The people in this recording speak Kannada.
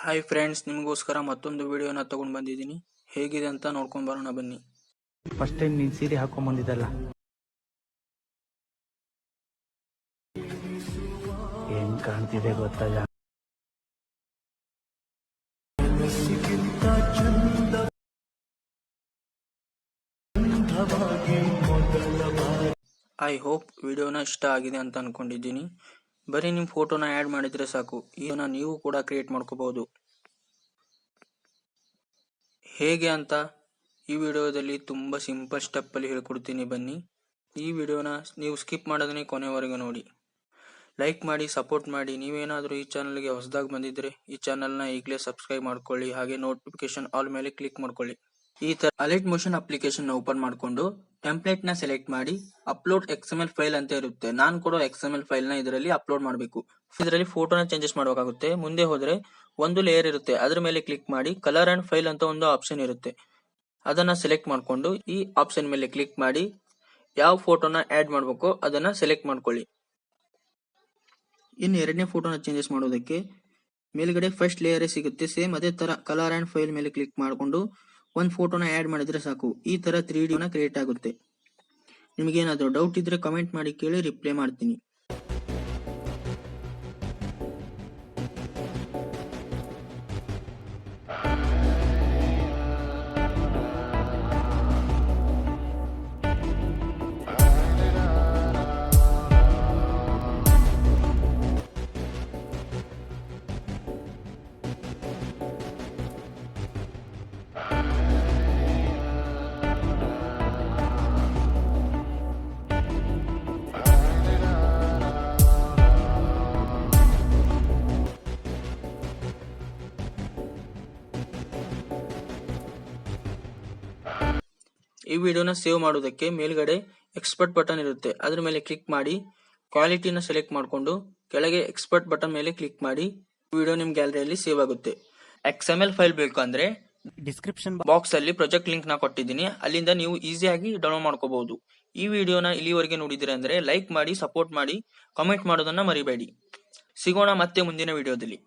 ಹಾಯ್ ಫ್ರೆಂಡ್ಸ್, ನಿಮಗೋಸ್ಕರ ಮತ್ತೊಂದು ವಿಡಿಯೋನ ತಗೊಂಡು ಬಂದಿದ್ದೀನಿ. ಹೇಗಿದೆ ಅಂತ ನೋಡ್ಕೊಂಡು ಬರೋಣ ಬನ್ನಿ. ಫಸ್ಟ್ ಟೈಮ್ ನೀನು ಸೀರೆ ಹಾಕೊಂಡ್ ಬಂದಿದ್ದಲ್ಲ, ಏನ್ ಕಾಣ್ತಿದೆ ಗೊತ್ತಲ್ಲ? ಐ ಹೋಪ್ ವಿಡಿಯೋನ ಇಷ್ಟ ಆಗಿದೆ ಅಂತ ಅನ್ಕೊಂಡಿದ್ದೀನಿ. ಬರೀ ನಿಮ್ಮ ಫೋಟೋನ ಆ್ಯಡ್ ಮಾಡಿದ್ರೆ ಸಾಕು, ಇದನ್ನ ನೀವು ಕೂಡ ಕ್ರಿಯೇಟ್ ಮಾಡ್ಕೋಬಹುದು. ಹೇಗೆ ಅಂತ ಈ ವಿಡಿಯೋದಲ್ಲಿ ತುಂಬಾ ಸಿಂಪಲ್ ಸ್ಟೆಪ್ ಅಲ್ಲಿ ಹೇಳ್ಕೊಡ್ತೀನಿ ಬನ್ನಿ. ಈ ವಿಡಿಯೋನ ನೀವು ಸ್ಕಿಪ್ ಮಾಡೋದನ್ನೇ ಕೊನೆವರೆಗೂ ನೋಡಿ. ಲೈಕ್ ಮಾಡಿ, ಸಪೋರ್ಟ್ ಮಾಡಿ. ನೀವೇನಾದರೂ ಈ ಚಾನಲ್ಗೆ ಹೊಸದಾಗಿ ಬಂದಿದ್ರೆ ಈ ಚಾನಲ್ನ ಈಗಲೇ ಸಬ್ಸ್ಕ್ರೈಬ್ ಮಾಡ್ಕೊಳ್ಳಿ. ಹಾಗೆ ನೋಟಿಫಿಕೇಶನ್ ಆಲ್ ಮೇಲೆ ಕ್ಲಿಕ್ ಮಾಡ್ಕೊಳ್ಳಿ. ಈ ತರ ಅಲೈಟ್ ಮೋಷನ್ ಅಪ್ಲಿಕೇಶನ್ ಓಪನ್ ಮಾಡ್ಕೊಂಡು ಟೆಂಪ್ಲೇಟ್ ನ ಸೆಲೆಕ್ಟ್ ಮಾಡಿ ಅಪ್ಲೋಡ್ XML ಫೈಲ್ ಅಂತ ಇರುತ್ತೆ. ನಾನು ಕೊಡೋ XML ಫೈಲ್ ನ ಇದರಲ್ಲಿ ಅಪ್ಲೋಡ್ ಮಾಡಬೇಕು. ಇದರಲ್ಲಿ ಫೋಟೋನ ಚೇಂಜಸ್ ಮಾಡಬೇಕಾಗುತ್ತೆ. ಮುಂದೆ ಹೋದ್ರೆ ಒಂದು ಲೇಯರ್ ಇರುತ್ತೆ, ಅದ್ರ ಮೇಲೆ ಕ್ಲಿಕ್ ಮಾಡಿ ಕಲರ್ ಅಂಡ್ ಫೈಲ್ ಅಂತ ಒಂದು ಆಪ್ಷನ್ ಇರುತ್ತೆ. ಅದನ್ನ ಸೆಲೆಕ್ಟ್ ಮಾಡ್ಕೊಂಡು ಈ ಆಪ್ಷನ್ ಮೇಲೆ ಕ್ಲಿಕ್ ಮಾಡಿ ಯಾವ ಫೋಟೋನ ಆಡ್ ಮಾಡಬೇಕು ಅದನ್ನ ಸೆಲೆಕ್ಟ್ ಮಾಡ್ಕೊಳ್ಳಿ. ಇನ್ನು ಎರಡನೇ ಫೋಟೋನ ಚೇಂಜಸ್ ಮಾಡೋದಕ್ಕೆ ಮೇಲ್ಗಡೆ ಫಸ್ಟ್ ಲೇಯರ್ ಸಿಗುತ್ತೆ. ಸೇಮ್ ಅದೇ ತರ ಕಲರ್ ಅಂಡ್ ಫೈಲ್ ಮೇಲೆ ಕ್ಲಿಕ್ ಮಾಡಿಕೊಂಡು ಒಂದು ಫೋಟೋನ ಆಡ್ ಮಾಡಿದ್ರೆ ಸಾಕು. ಈ ತರ 3D ಕ್ರಿಯೇಟ್ ಆಗುತ್ತೆ. ನಿಮಗೇನಾದ್ರೂ ಡೌಟ್ ಇದ್ರೆ ಕಮೆಂಟ್ ಮಾಡಿ ಕೇಳಿ, ರಿಪ್ಲೈ ಮಾಡ್ತೀನಿ. ಈ ವಿಡಿಯೋನ ಸೇವ್ ಮಾಡೋದಕ್ಕೆ ಮೇಲ್ಗಡೆ ಎಕ್ಸ್ಪರ್ಟ್ ಬಟನ್ ಇರುತ್ತೆ, ಅದ್ರ ಮೇಲೆ ಕ್ಲಿಕ್ ಮಾಡಿ ಕ್ವಾಲಿಟಿನ ಸೆಲೆಕ್ಟ್ ಮಾಡಿಕೊಂಡು ಕೆಳಗೆ ಎಕ್ಸ್ಪರ್ಟ್ ಬಟನ್ ಮೇಲೆ ಕ್ಲಿಕ್ ಮಾಡಿ ವಿಡಿಯೋ ನಿಮ್ ಗ್ಯಾಲರಿಯಲ್ಲಿ ಸೇವ್ ಆಗುತ್ತೆ. XML ಫೈಲ್ ಬೇಕು ಅಂದ್ರೆ ಡಿಸ್ಕ್ರಿಪ್ಷನ್ ಬಾಕ್ಸ್ ಅಲ್ಲಿ ಪ್ರಾಜೆಕ್ಟ್ ಲಿಂಕ್ ನ ಕೊಟ್ಟಿದ್ದೀನಿ, ಅಲ್ಲಿಂದ ನೀವು ಈಸಿಯಾಗಿ ಡೌನ್ಲೋಡ್ ಮಾಡ್ಕೋಬಹುದು. ಈ ವಿಡಿಯೋನ ಇಲ್ಲಿವರೆಗೆ ನೋಡಿದ್ರೆ ಅಂದ್ರೆ ಲೈಕ್ ಮಾಡಿ, ಸಪೋರ್ಟ್ ಮಾಡಿ, ಕಾಮೆಂಟ್ ಮಾಡೋದನ್ನ ಮರಿಬೇಡಿ. ಸಿಗೋಣ ಮತ್ತೆ ಮುಂದಿನ ವಿಡಿಯೋದಲ್ಲಿ.